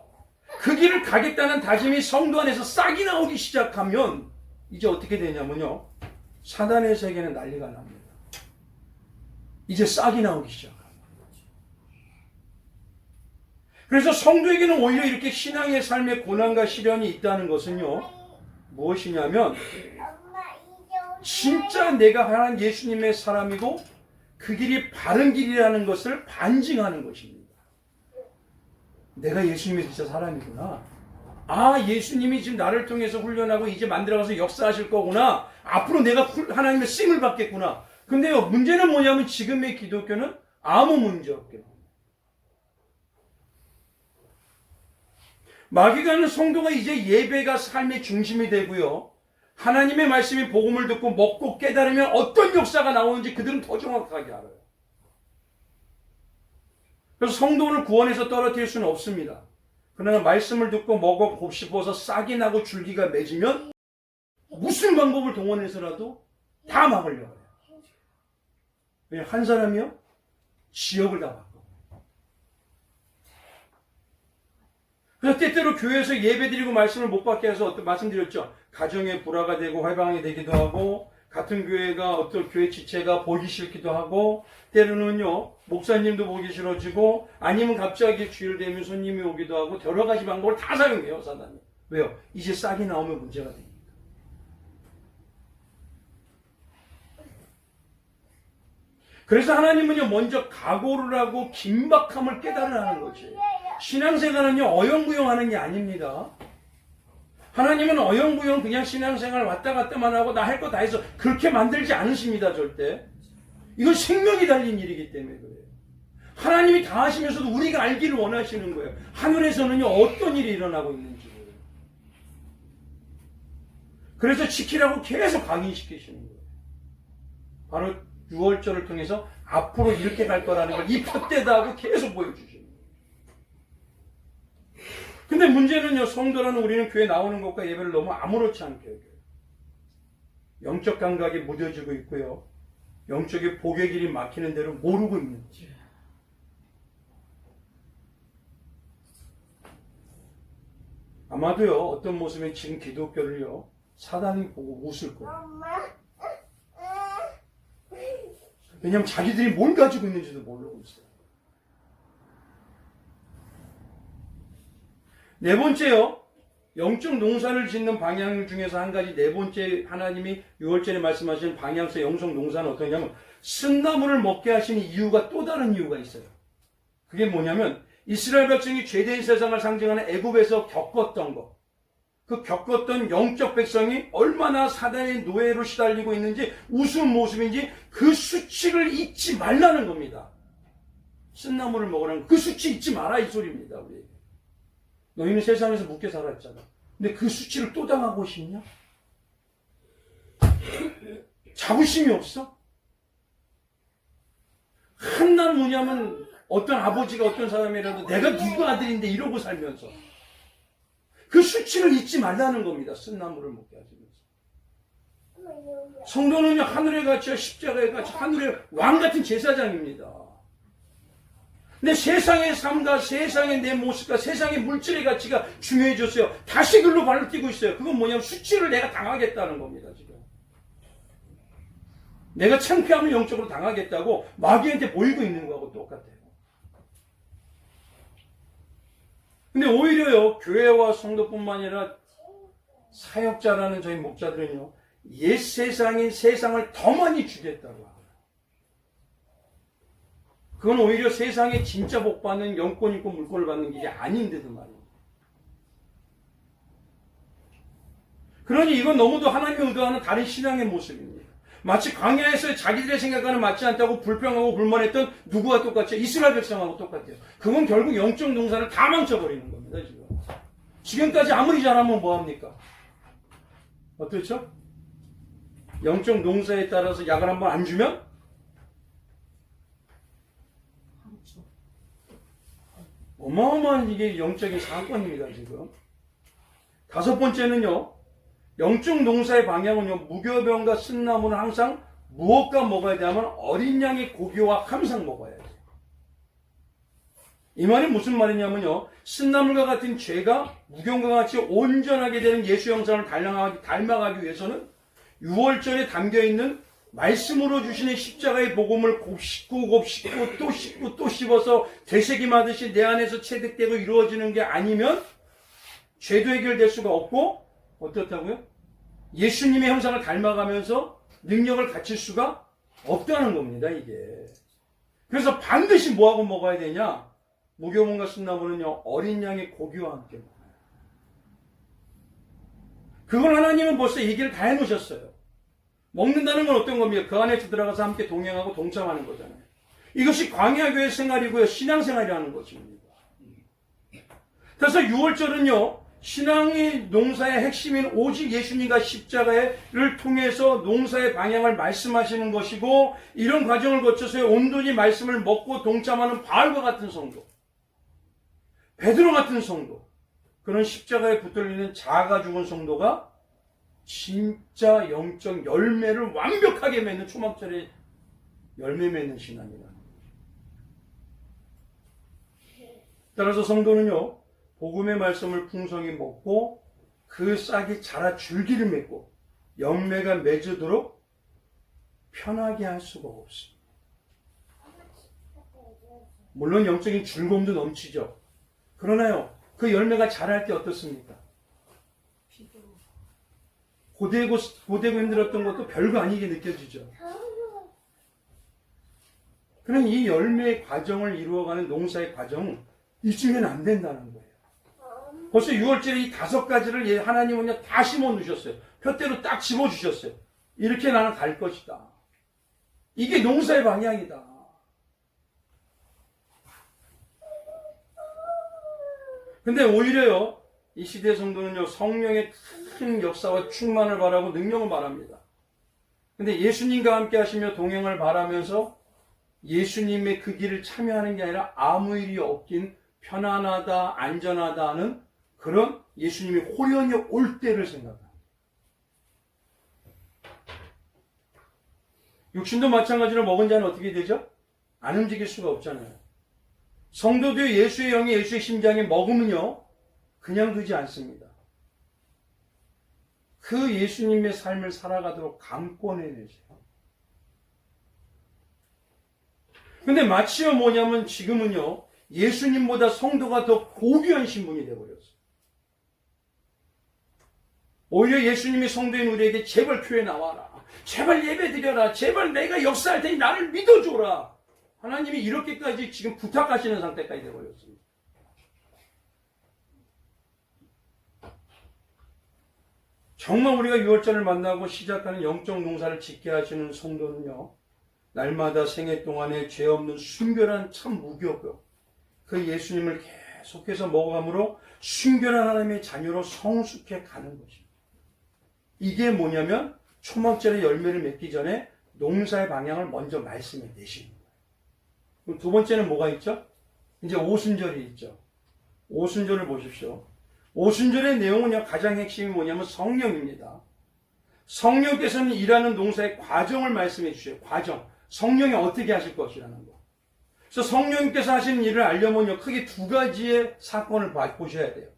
그 길을 가겠다는 다짐이 성도 안에서 싹이 나오기 시작하면 이제 어떻게 되냐면요, 사단의 세계는 난리가 납니다. 이제 싹이 나오기 시작합니다. 그래서 성도에게는 오히려 이렇게 신앙의 삶의 고난과 시련이 있다는 것은요, 무엇이냐면 진짜 내가 하나님 예수님의 사람이고 그 길이 바른 길이라는 것을 반증하는 것입니다. 내가 예수님의 진짜 사람이구나. 예수님이 지금 나를 통해서 훈련하고 이제 만들어가서 역사하실 거구나. 앞으로 내가 하나님의 쓰임을 받겠구나. 근데요, 문제는 뭐냐면 지금의 기독교는 아무 문제 없게. 마귀가는 성도가 이제 예배가 삶의 중심이 되고요. 하나님의 말씀이 복음을 듣고 먹고 깨달으면 어떤 역사가 나오는지 그들은 더 정확하게 알아요. 그래서 성도를 구원해서 떨어뜨릴 수는 없습니다. 그러나 말씀을 듣고 먹어 곱씹어서 싹이 나고 줄기가 맺으면 무슨 방법을 동원해서라도 다 막으려고 해요. 왜냐, 한 사람이요? 지역을 다 바꿔. 그래서 때때로 교회에서 예배드리고 말씀을 못 받게 해서 말씀드렸죠. 가정의 불화가 되고 회방이 되기도 하고, 같은 교회가 어떤 교회 지체가 보기 싫기도 하고, 때로는요 목사님도 보기 싫어지고, 아니면 갑자기 주일 되면 손님이 오기도 하고, 여러 가지 방법을 다 사용해요 사단이. 왜요? 이제 싹이 나오면 문제가 되니까. 그래서 하나님은요 먼저 각오를 하고 긴박함을 깨달으라는 거지. 신앙생활은요 어영부영하는 게 아닙니다. 하나님은 어영부영 그냥 신앙생활 왔다 갔다만 하고 나 할 거 다 해서 그렇게 만들지 않으십니다. 절대. 이건 생명이 달린 일이기 때문에 그래요. 하나님이 다 하시면서도 우리가 알기를 원하시는 거예요. 하늘에서는요 어떤 일이 일어나고 있는지. 그래서 지키라고 계속 강의시키시는 거예요. 바로 6월절을 통해서 앞으로 이렇게 갈 거라는 걸 이 푯대다 하고 계속 보여주시는 거예요. 근데 문제는요, 성도라는 우리는 교회 나오는 것과 예배를 너무 아무렇지 않게 여겨요. 영적 감각이 무뎌지고 있고요. 영적인 복의 길이 막히는 대로 모르고 있는 거죠. 아마도요, 어떤 모습은 지금 기독교를요, 사단이 보고 웃을 거예요. 왜냐하면 자기들이 뭘 가지고 있는지도 모르고 있어요. 네 번째요. 영적 농사를 짓는 방향 중에서 한 가지, 네 번째 하나님이 6월절에 말씀하신 방향서 영적 농사는 어떠냐면 쓴나물을 먹게 하시는 이유가 또 다른 이유가 있어요. 그게 뭐냐면 이스라엘 백성이 죄된 세상을 상징하는 애굽에서 겪었던 것, 그 겪었던 영적 백성이 얼마나 사단의 노예로 시달리고 있는지, 우스운 모습인지 그 수치를 잊지 말라는 겁니다. 쓴나물을 먹으라는 거. 그 수치 잊지 마라 이 소리입니다. 우리에게. 너희는 세상에서 묵게 살았잖아. 근데 그 수치를 또 당하고 싶냐? 자부심이 없어? 한낱 뭐냐면 어떤 아버지가 어떤 사람이라도 내가 누구 아들인데 이러고 살면서 그 수치를 잊지 말라는 겁니다. 쓴나물을 먹게 하시면서. 성도는요 하늘의 가치와 십자가의 가치, 하늘의 왕 같은 제사장입니다. 근데 세상의 삶과 세상의 내 모습과 세상의 물질의 가치가 중요해졌어요. 다시 글로 발을 뛰고 있어요. 그건 뭐냐면 수치를 내가 당하겠다는 겁니다. 지금 내가 창피함을 영적으로 당하겠다고 마귀한테 보이고 있는 거하고 똑같아요. 근데 오히려요 교회와 성도뿐만 아니라 사역자라는 저희 목자들은요 옛 세상인 세상을 더 많이 주겠다고 합니다. 그건 오히려 세상에 진짜 복 받는, 영권 있고 물권을 받는 길이 아닌데도 말입니다. 그러니 이건 너무도 하나님이 의도하는 다른 신앙의 모습입니다. 마치 광야에서 자기들의 생각과는 맞지 않다고 불평하고 불만했던 누구와 똑같죠? 이스라엘 백성하고 똑같아요. 그건 결국 영적 농사를 다 망쳐버리는 겁니다. 지금까지 아무리 잘하면 뭐합니까? 어떻죠? 영적 농사에 따라서 약을 한번 안 주면 어마어마한 이게 영적인 사건입니다, 지금. 다섯 번째는요, 영적 농사의 방향은요, 무교병과 쓴나무는 항상 무엇과 먹어야 되냐면 어린 양의 고기와 항상 먹어야 돼요. 이 말이 무슨 말이냐면요, 쓴나물과 같은 죄가 무교병과 같이 온전하게 되는 예수 형상을 닮아가기 위해서는 6월절에 담겨있는 말씀으로 주시는 십자가의 복음을 곱씹고 또 씹고 또 씹어서 되새김하듯이 내 안에서 체득되고 이루어지는 게 아니면 죄도 해결될 수가 없고 어떻다고요? 예수님의 형상을 닮아가면서 능력을 갖출 수가 없다는 겁니다. 이게. 그래서 반드시 뭐하고 먹어야 되냐? 무교문과 쓴나무는요 어린 양의 고기와 함께 먹어요. 그걸 하나님은 벌써 얘기를 다 해놓으셨어요. 먹는다는 건 어떤 겁니까? 그 안에 들어가서 함께 동행하고 동참하는 거잖아요. 이것이 광야교회 생활이고요. 신앙생활이라는 것입니다. 그래서 6월절은요, 신앙의 농사의 핵심인 오직 예수님과 십자가를 통해서 농사의 방향을 말씀하시는 것이고, 이런 과정을 거쳐서 온전히 말씀을 먹고 동참하는 바울과 같은 성도, 베드로 같은 성도, 그런 십자가에 붙들리는 자아가 죽은 성도가 진짜 영적 열매를 완벽하게 맺는 초막절에 열매 맺는 신앙이다. 따라서 성도는요, 복음의 말씀을 풍성히 먹고 그 싹이 자라 줄기를 맺고 열매가 맺도록 편하게 할 수가 없습니다. 물론 영적인 즐거움도 넘치죠. 그러나요, 그 열매가 자랄 때 어떻습니까? 고되고 힘들었던 것도 별거 아니게 느껴지죠. 그럼 이 열매의 과정을 이루어가는 농사의 과정은 잊으면 안 된다는 거예요. 벌써 6월절에 이 5가지를 하나님은 다 심어 놓으셨어요. 푯대로 딱 집어 주셨어요. 이렇게 나는 갈 것이다. 이게 농사의 방향이다. 근데 오히려요, 이 시대 성도는요, 성령의 큰 역사와 충만을 바라고 능력을 바랍니다. 근데 예수님과 함께 하시며 동행을 바라면서 예수님의 그 길을 참여하는 게 아니라 아무 일이 없긴 편안하다, 안전하다는 그런 예수님이 호련히 올 때를 생각합니다. 육신도 마찬가지로 먹은 자는 어떻게 되죠? 안 움직일 수가 없잖아요. 성도도 예수의 영이 예수의 심장에 먹으면요, 그냥 두지 않습니다. 그 예수님의 삶을 살아가도록 강권해내세요. 근데 마치요 뭐냐면 지금은요, 예수님보다 성도가 더 고귀한 신분이 되어버렸어요. 오히려 예수님이 성도인 우리에게 제발 교회 나와라, 제발 예배 드려라, 제발 내가 역사할 테니 나를 믿어줘라. 하나님이 이렇게까지 지금 부탁하시는 상태까지 되어버렸습니다. 정말 우리가 6월절을 만나고 시작하는 영적 농사를 짓게 하시는 성도는요, 날마다 생애 동안에 죄 없는 순결한 참 무교병, 그 예수님을 계속해서 먹어감으로 순결한 하나님의 자녀로 성숙해 가는 것입니다. 이게 뭐냐면 초막절의 열매를 맺기 전에 농사의 방향을 먼저 말씀해 내시는 거예요. 그럼 두 번째는 뭐가 있죠? 이제 오순절이 있죠. 오순절을 보십시오. 오순절의 내용은요, 가장 핵심이 뭐냐면 성령입니다. 성령께서는 일하는 농사의 과정을 말씀해 주셔요. 과정. 성령이 어떻게 하실 것이라는 거. 그래서 성령님께서 하시는 일을 알려면요, 크게 2가지의 사건을 보셔야 돼요.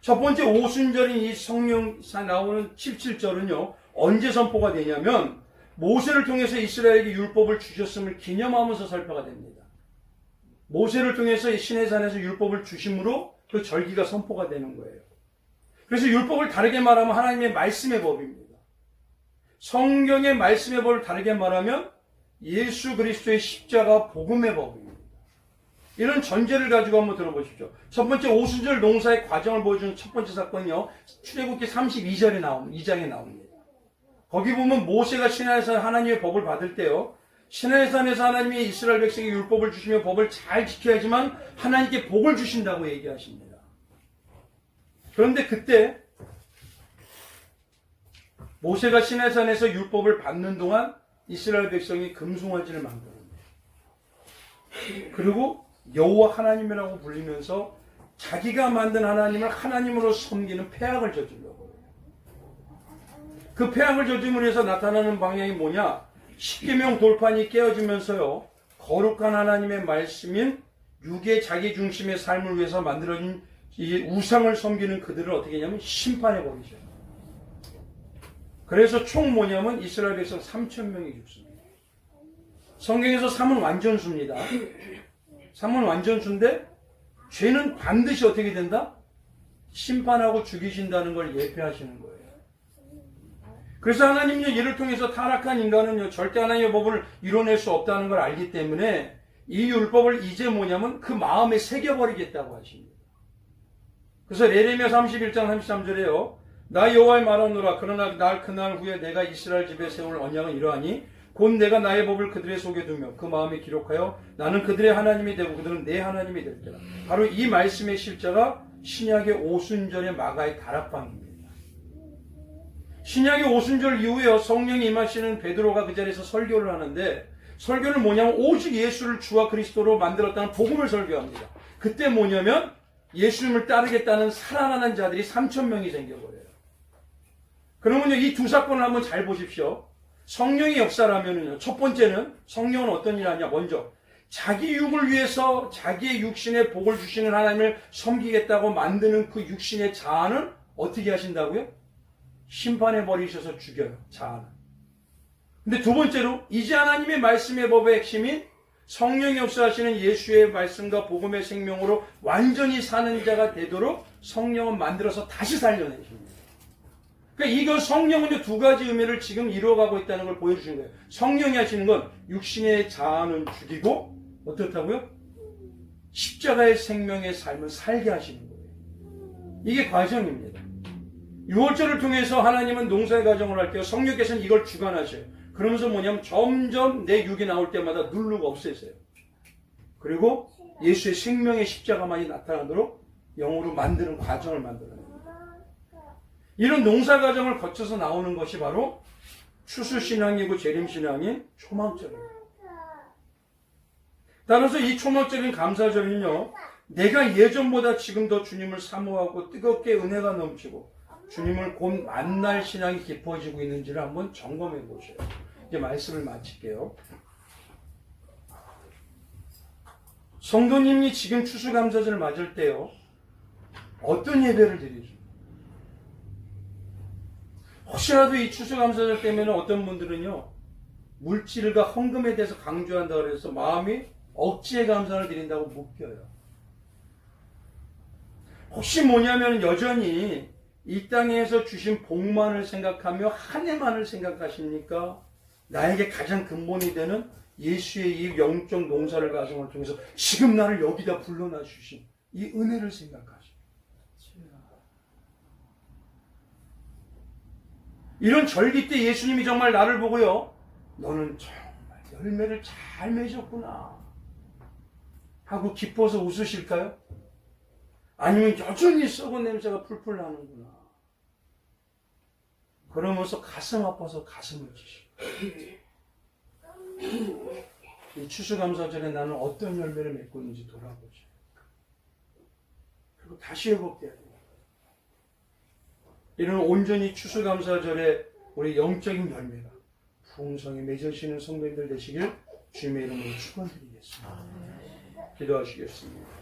첫 번째, 오순절인 이 성령사 나오는 77절은요, 언제 선포가 되냐면 모세를 통해서 이스라엘에게 율법을 주셨음을 기념하면서 설파가 됩니다. 모세를 통해서 이 시내산에서 율법을 주심으로 그 절기가 선포가 되는 거예요. 그래서 율법을 다르게 말하면 하나님의 말씀의 법입니다. 성경의 말씀의 법을 다르게 말하면 예수 그리스도의 십자가 복음의 법입니다. 이런 전제를 가지고 한번 들어보십시오. 첫 번째, 오순절 농사의 과정을 보여주는 첫 번째 사건은요, 출애굽기 32장에 나옵니다. 거기 보면 모세가 시내산에서 하나님의 법을 받을 때요, 시내산에서 하나님이 이스라엘 백성에게 율법을 주시며 법을 잘 지켜야지만 하나님께 복을 주신다고 얘기하십니다. 그런데 그때 모세가 시내산에서 율법을 받는 동안 이스라엘 백성이 금송아지를 만들었습니다. 그리고 여호와 하나님이라고 불리면서 자기가 만든 하나님을 하나님으로 섬기는 패악을 저질러버려요. 그 패악을 저지름으로 해서 나타나는 방향이 뭐냐? 십계명 돌판이 깨어지면서요, 거룩한 하나님의 말씀인 육의 자기 중심의 삶을 위해서 만들어진 이 우상을 섬기는 그들을 어떻게 하냐면 심판해버리죠. 그래서 총 뭐냐면 이스라엘 백성 3,000명이 죽습니다. 성경에서 3은 완전수입니다. 3은 완전수인데 죄는 반드시 어떻게 된다? 심판하고 죽이신다는 걸 예표하시는 거예요. 그래서 하나님은요, 이를 통해서 타락한 인간은요, 절대 하나님의 법을 이뤄낼 수 없다는 걸 알기 때문에 이 율법을 이제 뭐냐면 그 마음에 새겨버리겠다고 하십니다. 그래서 예레미야 31장 33절에요, 나 여호와의 말하노라. 그러나 그날 후에 내가 이스라엘 집에 세울 언약은 이러하니 곧 내가 나의 법을 그들의 속에 두며 그 마음에 기록하여 나는 그들의 하나님이 되고 그들은 내 하나님이 될 때라. 바로 이 말씀의 실자가 신약의 오순절의 마가의 다락방입니다. 신약의 오순절 이후에 성령이 임하시는 베드로가 그 자리에서 설교를 하는데, 설교는 뭐냐면 오직 예수를 주와 그리스도로 만들었다는 복음을 설교합니다. 그때 뭐냐면 예수님을 따르겠다는 살아나는 자들이 3,000명이 생겨버려요. 그러면요, 이 두 사건을 한번 잘 보십시오. 성령의 역사라면요, 첫 번째는 성령은 어떤 일을 하냐. 먼저 자기 육을 위해서 자기의 육신에 복을 주시는 하나님을 섬기겠다고 만드는 그 육신의 자아는 어떻게 하신다고요? 심판해 버리셔서 죽여요, 자아는. 근데 두 번째로 이제 하나님의 말씀의 법의 핵심인 성령이 역사하시는 예수의 말씀과 복음의 생명으로 완전히 사는 자가 되도록 성령은 만들어서 다시 살려내십니다. 그러니까 이거 성령은 두 가지 의미를 지금 이루어가고 있다는 걸 보여주신 거예요. 성령이 하시는 건 육신의 자아는 죽이고 어떻다고요? 십자가의 생명의 삶을 살게 하시는 거예요. 이게 과정입니다. 유월절을 통해서 하나님은 농사의 과정을 할 때 성령께서는 이걸 주관하셔요. 그러면서 뭐냐면 점점 내 육이 나올 때마다 누르고 없애세요. 그리고 예수의 생명의 십자가만이 나타나도록 영으로 만드는 과정을 만들어냅니다. 이런 농사 과정을 거쳐서 나오는 것이 바로 추수신앙이고 재림신앙인 초막절입니다. 따라서 이 초막절인 감사절은요, 내가 예전보다 지금 더 주님을 사모하고 뜨겁게 은혜가 넘치고 주님을 곧 만날 신앙이 깊어지고 있는지를 한번 점검해 보세요. 이제 말씀을 마칠게요. 성도님이 지금 추수감사절을 맞을 때요, 어떤 예배를 드리죠? 혹시라도 이 추수감사절 때문에 어떤 분들은요, 물질과 헌금에 대해서 강조한다고 그래서 마음이 억지의 감사를 드린다고 묶여요. 혹시 뭐냐면 여전히 이 땅에서 주신 복만을 생각하며 한 해만을 생각하십니까? 나에게 가장 근본이 되는 예수의 이 영적 농사를 가정을 통해서 지금 나를 여기다 불러놔 주신 이 은혜를 생각하십니까? 이런 절기 때 예수님이 정말 나를 보고요, 너는 정말 열매를 잘 맺었구나 하고 기뻐서 웃으실까요? 아니면 여전히 썩은 냄새가 풀풀 나는구나, 그러면서 가슴 아파서 가슴을 치시고, 이 추수감사절에 나는 어떤 열매를 맺고 있는지 돌아보죠. 그리고 다시 회복돼야 됩니다. 이런 온전히 추수감사절에 우리 영적인 열매가 풍성히 맺어지는 성도님들 되시길 주님의 이름으로 축원드리겠습니다. 기도하시겠습니다.